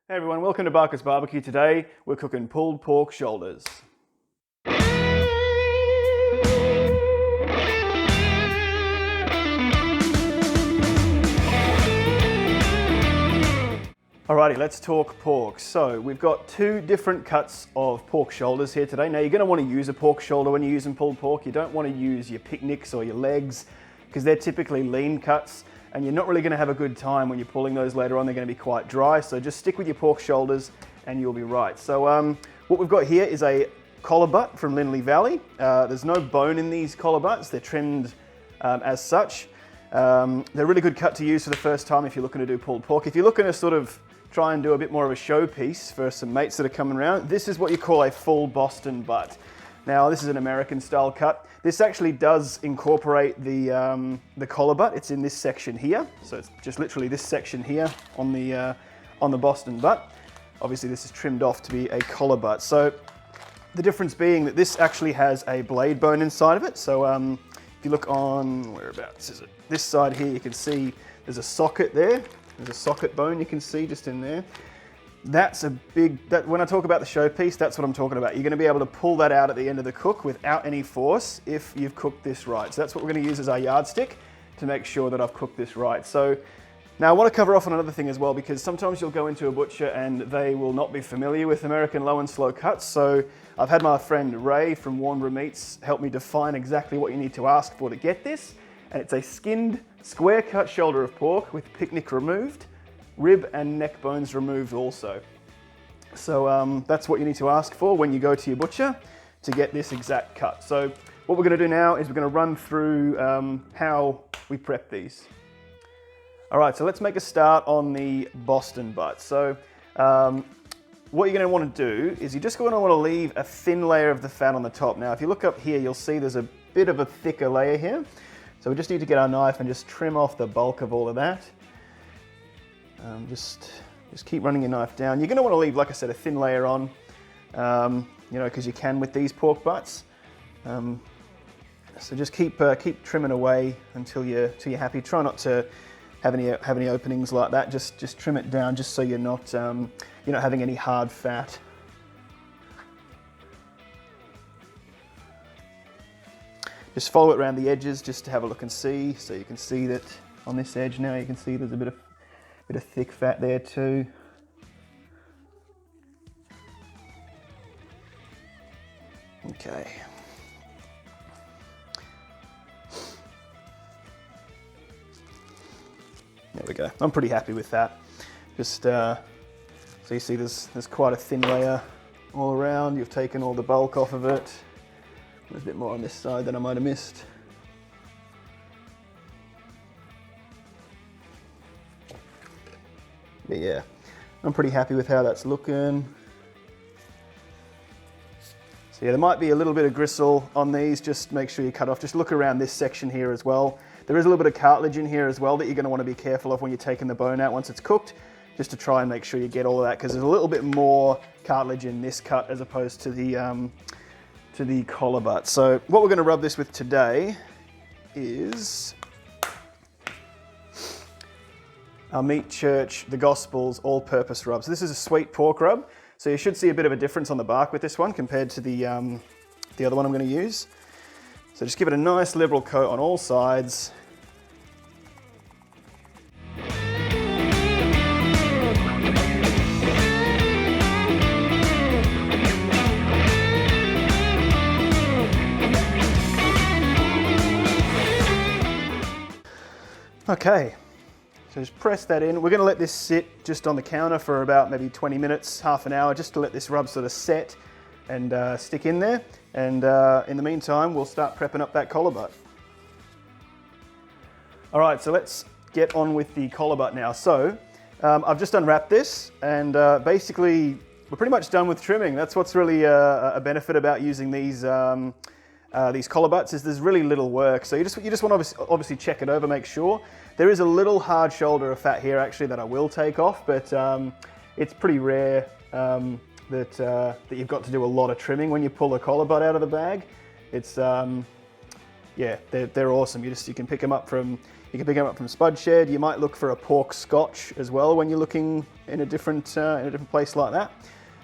Hey everyone, welcome to Barker's Barbecue. Today we're cooking pulled pork shoulders. Alrighty, let's talk pork. So we've got two different cuts of pork shoulders here today. Now you're going to want to use a pork shoulder when you're using pulled pork. You don't want to use your picnics or your legs because they're typically lean cuts and you're not really going to have a good time when you're pulling those later on. They're going to be quite dry, so just stick with your pork shoulders and you'll be right. So what we've got here is a collar butt from Lindley Valley. There's no bone in these collar butts. They're trimmed as such. They're a really good cut to use for the first time if you're looking to do pulled pork. If you're looking to sort of try and do a bit more of a showpiece for some mates that are coming around, this is what you call a full Boston butt. Now this is an American style cut. This actually does incorporate the collar butt. It's in this section here. So it's just literally this section here on the Boston butt. Obviously this is trimmed off to be a collar butt. So the difference being that this actually has a blade bone inside of it. So if you look on, whereabouts is it? This side here, you can see there's a socket there. There's a socket bone you can see just in there. That's a big, when I talk about the showpiece, that's what I'm talking about. You're going to be able to pull that out at the end of the cook without any force if you've cooked this right. So that's what we're going to use as our yardstick to make sure that I've cooked this right. So now I want to cover off on another thing as well, because sometimes you'll go into a butcher and they will not be familiar with American low and slow cuts. So I've had my friend Ray from Warnbro Meats help me define exactly what you need to ask for to get this. And it's a skinned, square cut shoulder of pork with picnic removed, rib and neck bones removed also. So that's what you need to ask for when you go to your butcher to get this exact cut. So what we're going to do now is we're going to run through how we prep these. All right, so let's make a start on the Boston butt. So what you're going to want to do is you're just going to want to leave a thin layer of the fat on the top. Now if you look up here, you'll see there's a bit of a thicker layer here. So we just need to get our knife and just trim off the bulk of all of that. Just keep running your knife down. You're going to want to leave, like I said, a thin layer on, you know, because you can with these pork butts. So just keep trimming away until you're happy. Try not to have any openings like that. Just trim it down, just so you're not having any hard fat. Just follow it around the edges just to have a look and see. So you can see that on this edge now, you can see there's a bit of thick fat there too. Okay. There we go. I'm pretty happy with that. Just so you see there's quite a thin layer all around. You've taken all the bulk off of it. There's a bit more on this side than I might have missed. But yeah, I'm pretty happy with how that's looking. So yeah, there might be a little bit of gristle on these. Just make sure you cut off. Just look around this section here as well. There is a little bit of cartilage in here as well that you're going to want to be careful of when you're taking the bone out once it's cooked, just to try and make sure you get all of that, because there's a little bit more cartilage in this cut as opposed to the collar butt. So what we're going to rub this with today is our Meat Church, the Gospels all-purpose rub. So this is a sweet pork rub. So you should see a bit of a difference on the bark with this one compared to the other one I'm going to use. So just give it a nice liberal coat on all sides. Okay, so just press that in. We're going to let this sit just on the counter for about maybe 20 minutes, half an hour, just to let this rub sort of set and stick in there. And in the meantime, we'll start prepping up that collar butt. All right, so let's get on with the collar butt now. So I've just unwrapped this, and basically we're pretty much done with trimming. That's what's really a benefit about using these collar butts, is there's really little work. So you just want to obviously check it over, make sure. There is a little hard shoulder of fat here actually that I will take off, but it's pretty rare that you've got to do a lot of trimming when you pull a collar butt out of the bag. It's yeah, they're awesome. You can pick them up from You can pick them up from Spud Shed. You might look for a pork scotch as well when you're looking in a different place like that.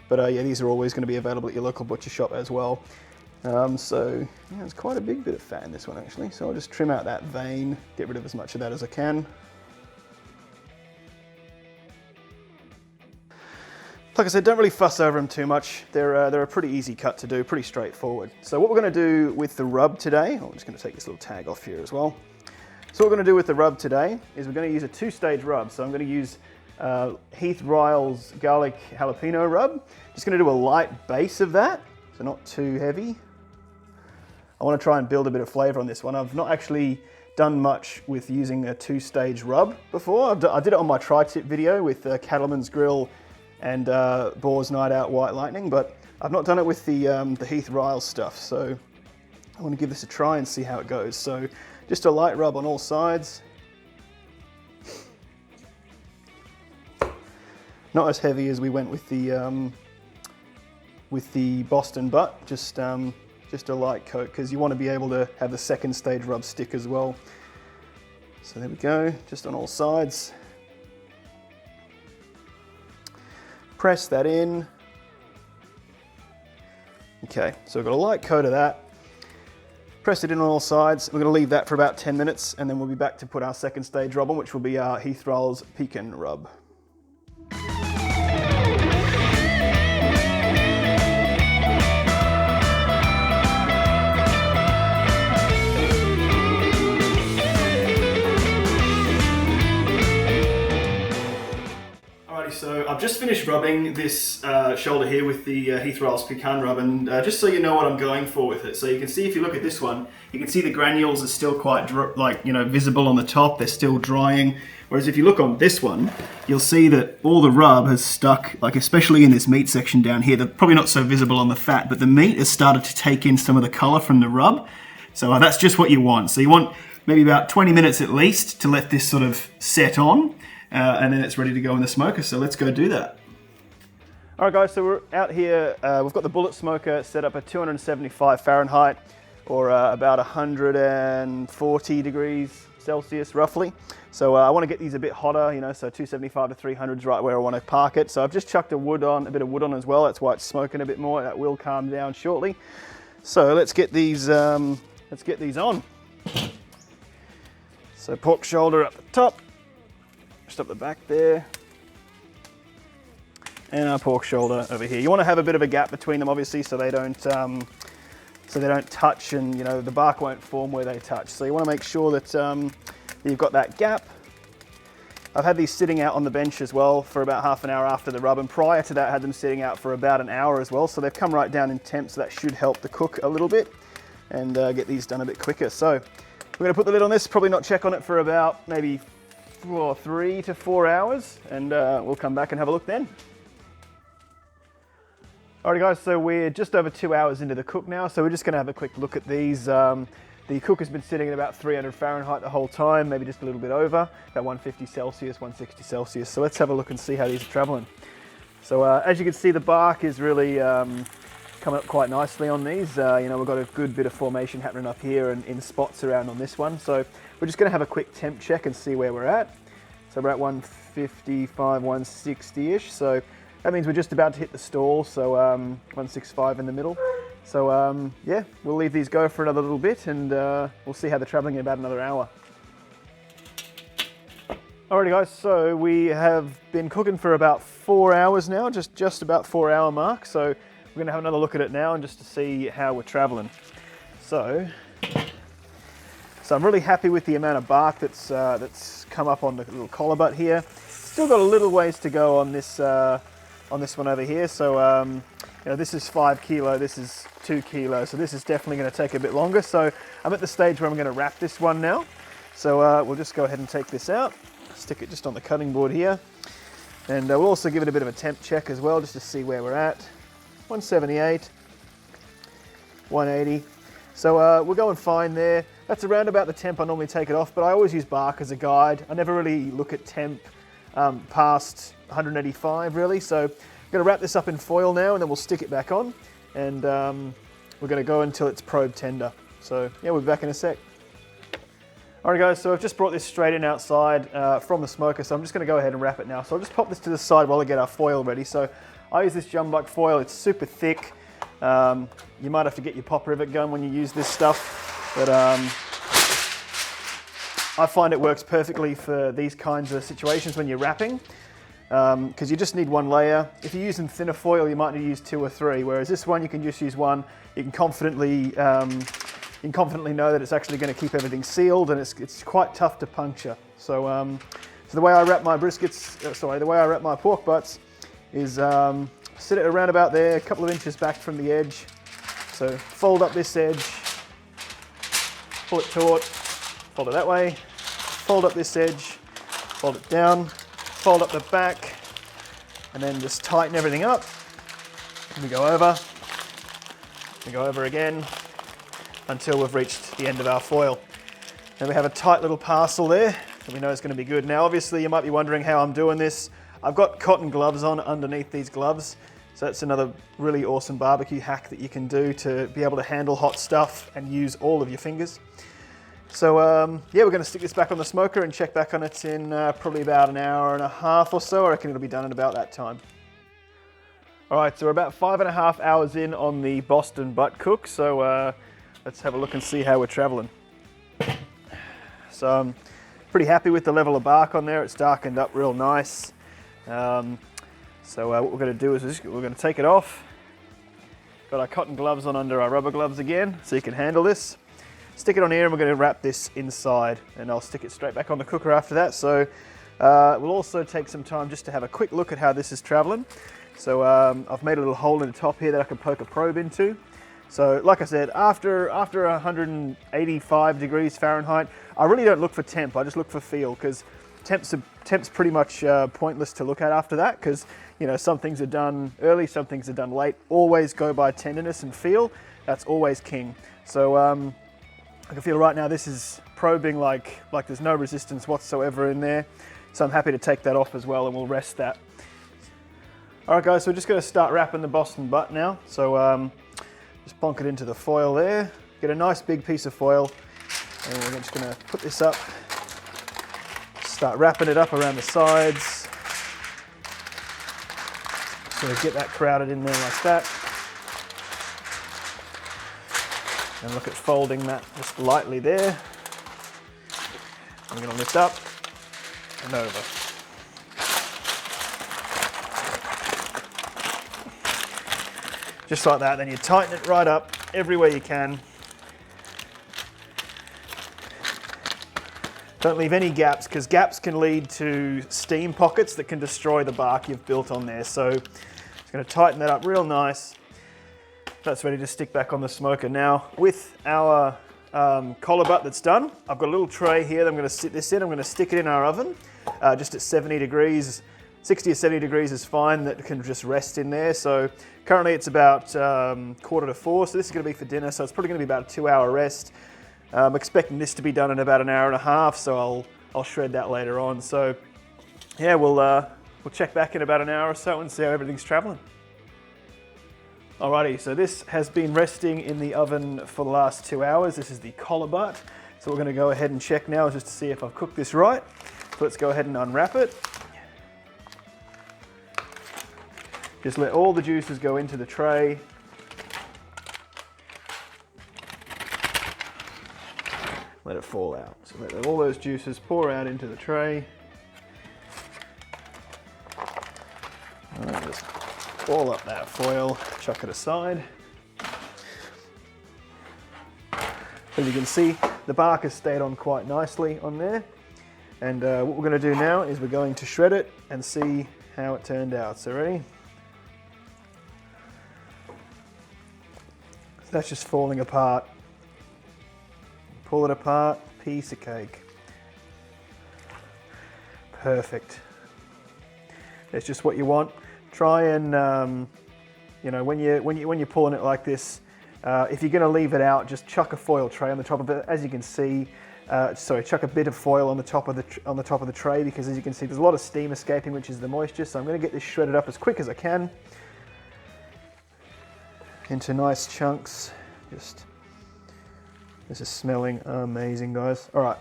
But yeah, these are always going to be available at your local butcher shop as well. So yeah, there's quite a big bit of fat in this one actually. So I'll just trim out that vein, get rid of as much of that as I can. Like I said, don't really fuss over them too much. They're a pretty easy cut to do, pretty straightforward. So what we're going to do with the rub today, I'm just going to take this little tag off here as well. So what we're going to do with the rub today is we're going to use a two-stage rub. So I'm going to use Heath Ryle's garlic jalapeno rub. Just going to do a light base of that, so not too heavy. I want to try and build a bit of flavour on this one. I've not actually done much with using a two-stage rub before. I did it on my tri-tip video with Cattleman's Grill and Boar's Night Out White Lightning, but I've not done it with the Heath Ryle stuff, so I want to give this a try and see how it goes. So just a light rub on all sides. Not as heavy as we went with the Boston butt, just a light coat, because you want to be able to have the second stage rub stick as well. So there we go, just on all sides. Press that in. Okay, so we've got a light coat of that. Press it in on all sides. We're going to leave that for about 10 minutes and then we'll be back to put our second stage rub on, which will be our Heath Ryle's pecan rub. So I've just finished rubbing this shoulder here with the Heath Ryle's pecan rub, and just so you know what I'm going for with it. So you can see, if you look at this one, you can see the granules are still quite visible on the top. They're still drying. Whereas if you look on this one, you'll see that all the rub has stuck, like especially in this meat section down here. They're probably not so visible on the fat, but the meat has started to take in some of the color from the rub. So that's just what you want. So you want maybe about 20 minutes at least to let this sort of set on. And then it's ready to go in the smoker, so let's go do that. All right guys, so we're out here, we've got the bullet smoker set up at 275 Fahrenheit, or about 140 degrees Celsius roughly. So I want to get these a bit hotter, so 275 to 300 is right where I want to park it. So I've just chucked a bit of wood on as well, that's why it's smoking a bit more. That will calm down shortly. So let's get these on. So pork shoulder up the top. Just up the back there, and our pork shoulder over here. You want to have a bit of a gap between them, obviously, so they don't touch, and the bark won't form where they touch. So you want to make sure that you've got that gap. I've had these sitting out on the bench as well for about half an hour after the rub, and prior to that I had them sitting out for about an hour as well. So they've come right down in temp, so that should help the cook a little bit and get these done a bit quicker. So we're going to put the lid on this, probably not check on it for about maybe 3 to 4 hours, and we'll come back and have a look then. Alright guys, so we're just over 2 hours into the cook now, so we're just going to have a quick look at these. The cook has been sitting at about 300 Fahrenheit the whole time, maybe just a little bit over, about 150 Celsius, 160 Celsius. So let's have a look and see how these are traveling. So as you can see, the bark is really coming up quite nicely on these. We've got a good bit of formation happening up here and in spots around on this one. So we're just going to have a quick temp check and see where we're at. So we're at 155, 160-ish. So that means we're just about to hit the stall. So 165 in the middle. So yeah, we'll leave these go for another little bit, and we'll see how they're traveling in about another hour. Alrighty guys, so we have been cooking for about 4 hours now, just about 4 hour mark. So we're going to have another look at it now, and just to see how we're traveling. So I'm really happy with the amount of bark that's come up on the little collar butt here. Still got a little ways to go on this one over here. So this is 5 kilo, this is 2 kilos, so this is definitely going to take a bit longer. So I'm at the stage where I'm going to wrap this one now. So we'll just go ahead and take this out, stick it just on the cutting board here, and we'll also give it a bit of a temp check as well, just to see where we're at. 178, 180. So we're going fine there. That's around about the temp I normally take it off, but I always use bark as a guide. I never really look at temp past 185 really. So I'm going to wrap this up in foil now, and then we'll stick it back on, and we're going to go until it's probe tender. So yeah, we'll be back in a sec. All right guys, so I've just brought this straight in outside from the smoker, so I'm just going to go ahead and wrap it now. So I'll just pop this to the side while I get our foil ready. So I use this jumbuck foil, it's super thick. You might have to get your pop rivet gun when you use this stuff, but I find it works perfectly for these kinds of situations when you're wrapping, because you just need one layer. If you're using thinner foil, you might need to use 2 or 3, whereas this one you can just use one. You can confidently know that it's actually going to keep everything sealed, and it's quite tough to puncture. So, so the way I wrap my the way I wrap my pork butts is sit it around about there, a couple of inches back from the edge. So fold up this edge, pull it taut, fold it that way, fold up this edge, fold it down, fold up the back, and then just tighten everything up. And we go over again until we've reached the end of our foil. Then we have a tight little parcel there that we know is going to be good. Now obviously you might be wondering how I'm doing this. I've got cotton gloves on underneath these gloves, so that's another really awesome barbecue hack that you can do to be able to handle hot stuff and use all of your fingers. So yeah, we're going to stick this back on the smoker and check back on it in probably about an hour and a half or so. I reckon it'll be done in about that time. All right, so we're about 5.5 hours in on the Boston butt cook, so let's have a look and see how we're traveling. So I'm pretty happy with the level of bark on there. It's darkened up real nice. So what we're going to do is we're going to take it off. Got our cotton gloves on under our rubber gloves again, so you can handle this. Stick it on here and we're going to wrap this inside, and I'll stick it straight back on the cooker after that. So we'll also take some time just to have a quick look at how this is traveling. So I've made a little hole in the top here that I can poke a probe into. So like I said, after 185 degrees Fahrenheit, I really don't look for temp, I just look for feel, because temp's pretty much pointless to look at after that, because you know, some things are done early, some things are done late. Always go by tenderness and feel. That's always king. So I can feel right now this is probing like there's no resistance whatsoever in there. So I'm happy to take that off as well, and we'll rest that. All right guys, so we're just going to start wrapping the Boston butt now. So just plonk it into the foil there. Get a nice big piece of foil, and we're just going to put this up. Start wrapping it up around the sides. So get that crowded in there like that. And look at folding that just lightly there. I'm going to lift up and over. Just like that, then you tighten it right up everywhere you can. Don't leave any gaps, because gaps can lead to steam pockets that can destroy the bark you've built on there. So just going to tighten that up real nice. That's ready to stick back on the smoker. Now with our collar butt that's done, I've got a little tray here that I'm going to sit this in. I'm going to stick it in our oven just at 70 degrees. 60 or 70 degrees is fine, that can just rest in there. So currently it's about 3:45, so this is going to be for dinner, so it's probably going to be about a 2-hour rest. I'm expecting this to be done in about an hour and a half, so I'll shred that later on. So yeah, we'll check back in about an hour or so and see how everything's traveling. Alrighty, so this has been resting in the oven for the last 2 hours. This is the collar butt. So we're going to go ahead and check now just to see if I've cooked this right. So let's go ahead and unwrap it. Just let all the juices go into the tray. Let it fall out. So let all those juices pour out into the tray. And just ball up that foil, chuck it aside. As you can see, the bark has stayed on quite nicely on there. And what we're going to do now is we're going to shred it and see how it turned out. So ready? That's just falling apart. Pull it apart, piece of cake. Perfect. It's just what you want. Try and, you know, when you're pulling it like this, if you're going to leave it out, just chuck a foil tray on the top of it. As you can see, chuck a bit of foil on the top of the tray, because as you can see, there's a lot of steam escaping, which is the moisture. So I'm going to get this shredded up as quick as I can into nice chunks. This is smelling amazing, guys. All right,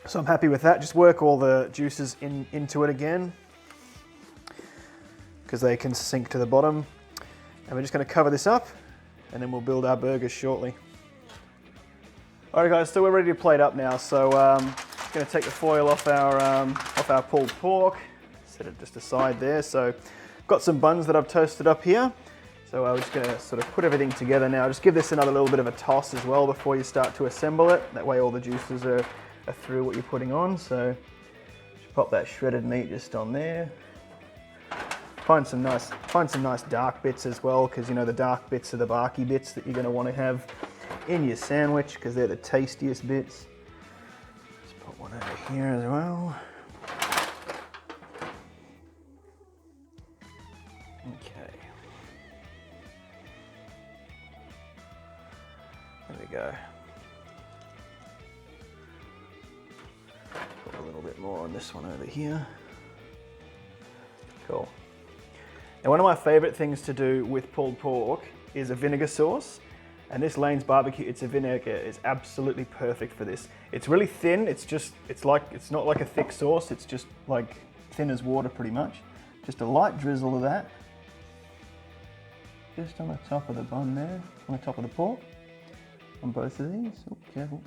So I'm happy with that. Just work all the juices into it again, because they can sink to the bottom. And we're just going to cover this up, and then we'll build our burgers shortly. All right, guys, so we're ready to plate up now. So going to take the foil off our pulled pork, set it just aside there. So got some buns that I've toasted up here. So we're just going to sort of put everything together now. Just give this another little bit of a toss as well before you start to assemble it. That way all the juices are through what you're putting on. So just pop that shredded meat just on there. Find some nice dark bits as well, because you know the dark bits are the barky bits that you're going to want to have in your sandwich, because they're the tastiest bits. Just put one over here as well. Okay. There we go. Put a little bit more on this one over here. Cool. Now, one of my favourite things to do with pulled pork is a vinegar sauce. And this Lane's Barbecue, it's a vinegar, is absolutely perfect for this. It's really thin, it's not like a thick sauce, it's just like thin as water pretty much. Just a light drizzle of that. Just on the top of the bun there, on the top of the pork, on both of these. Oh, careful.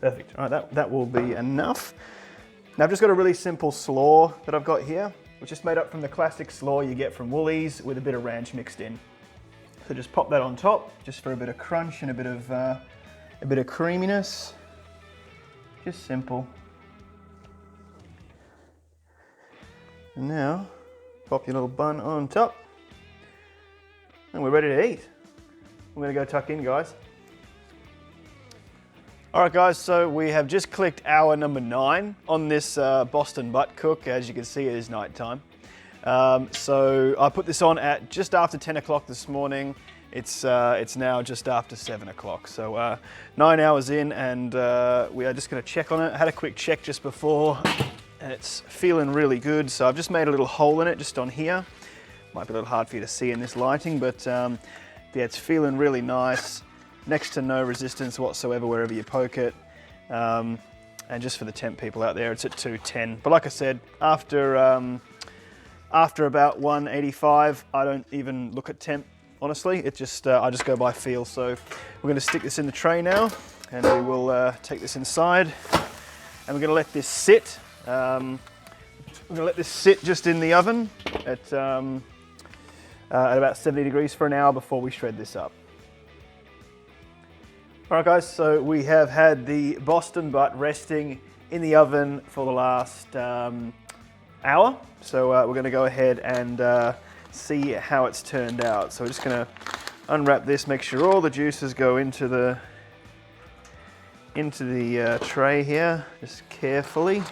Perfect, all right, that will be enough. Now I've just got a really simple slaw that I've got here, which is made up from the classic slaw you get from Woolies with a bit of ranch mixed in. So just pop that on top, just for a bit of crunch and a bit of creaminess. Just simple. And now, pop your little bun on top. And we're ready to eat. We're gonna go tuck in, guys. All right, guys, so we have just clicked hour number 9 on this Boston butt cook. As you can see, it is nighttime. So I put this on at just after 10 o'clock this morning. It's now just after 7 o'clock. So 9 hours in, and we are just gonna check on it. I had a quick check just before, and it's feeling really good. So I've just made a little hole in it just on here. Might be a little hard for you to see in this lighting, but yeah, it's feeling really nice. Next to no resistance whatsoever wherever you poke it. And just for the temp people out there, it's at 210. But like I said, after about 185, I don't even look at temp, honestly. It just I just go by feel. So we're gonna stick this in the tray now, and we will take this inside, and we're gonna let this sit. We're gonna let this sit just in the oven at about 70 degrees for an hour before we shred this up. All right, guys, so we have had the Boston butt resting in the oven for the last hour. So we're gonna go ahead and see how it's turned out. So we're just gonna unwrap this, make sure all the juices go into the tray here, just carefully.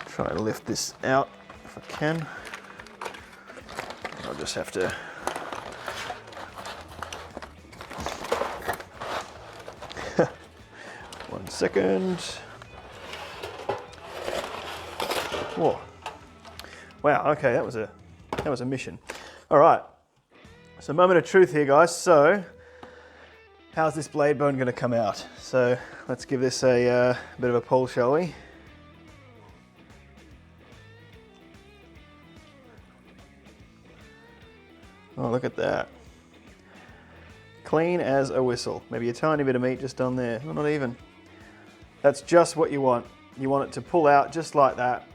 Try to lift this out if I can. I'll just have to one second. Whoa. Wow, okay, that was a mission. All right, so moment of truth here, guys. So how's this blade bone gonna come out? So let's give this a bit of a pull, shall we? Oh, look at that. Clean as a whistle. Maybe a tiny bit of meat just on there, well, not even. That's just what you want. You want it to pull out just like that.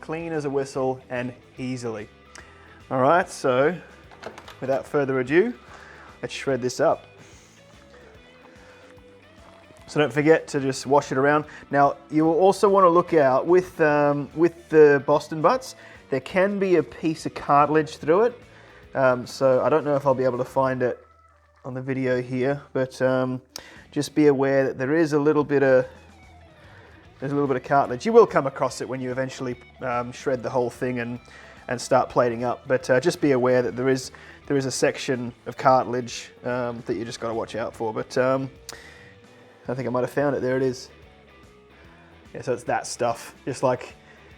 Clean as a whistle and easily. All right, so without further ado, let's shred this up. So don't forget to just wash it around. Now, you will also want to look out with the Boston butts, there can be a piece of cartilage through it. So I don't know if I'll be able to find it on the video here, but just be aware that there is a little bit of cartilage. You will come across it when you eventually shred the whole thing and start plating up, but just be aware that there is a section of cartilage that you just got to watch out for. But I think I might have found it. There it is. Yeah, so it's that stuff. Just like,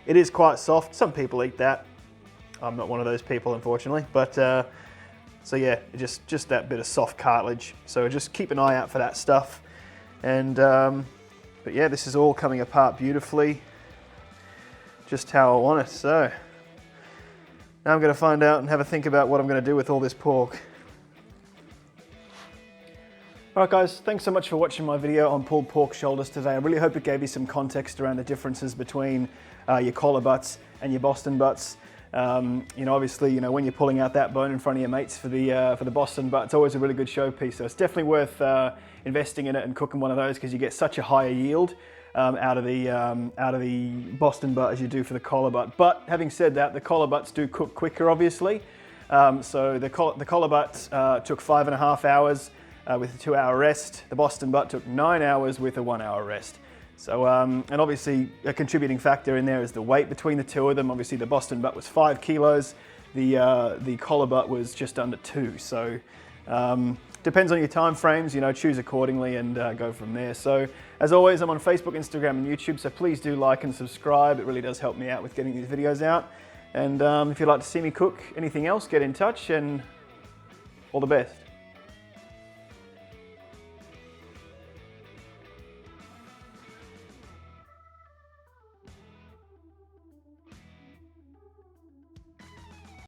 it is quite soft. Some people eat that. I'm not one of those people, unfortunately, but So yeah, just that bit of soft cartilage. So just keep an eye out for that stuff. And but yeah, this is all coming apart beautifully, just how I want it. So now I'm going to find out and have a think about what I'm going to do with all this pork. Alright guys, thanks so much for watching my video on pulled pork shoulders today. I really hope it gave you some context around the differences between your collar butts and your Boston butts. Obviously, when you're pulling out that bone in front of your mates for the Boston butt, it's always a really good showpiece. So it's definitely worth investing in it and cooking one of those, because you get such a higher yield out of the Boston butt as you do for the collar butt. But having said that, the collar butts do cook quicker, obviously. So the collar butt took 5.5 hours with a 2-hour rest. The Boston butt took 9 hours with a 1-hour rest. So, and obviously a contributing factor in there is the weight between the two of them. Obviously the Boston butt was 5 kilos, the collar butt was just under 2. So depends on your time frames, choose accordingly and go from there. So as always, I'm on Facebook, Instagram and YouTube, so please do like and subscribe. It really does help me out with getting these videos out. And if you'd like to see me cook anything else, get in touch, and all the best.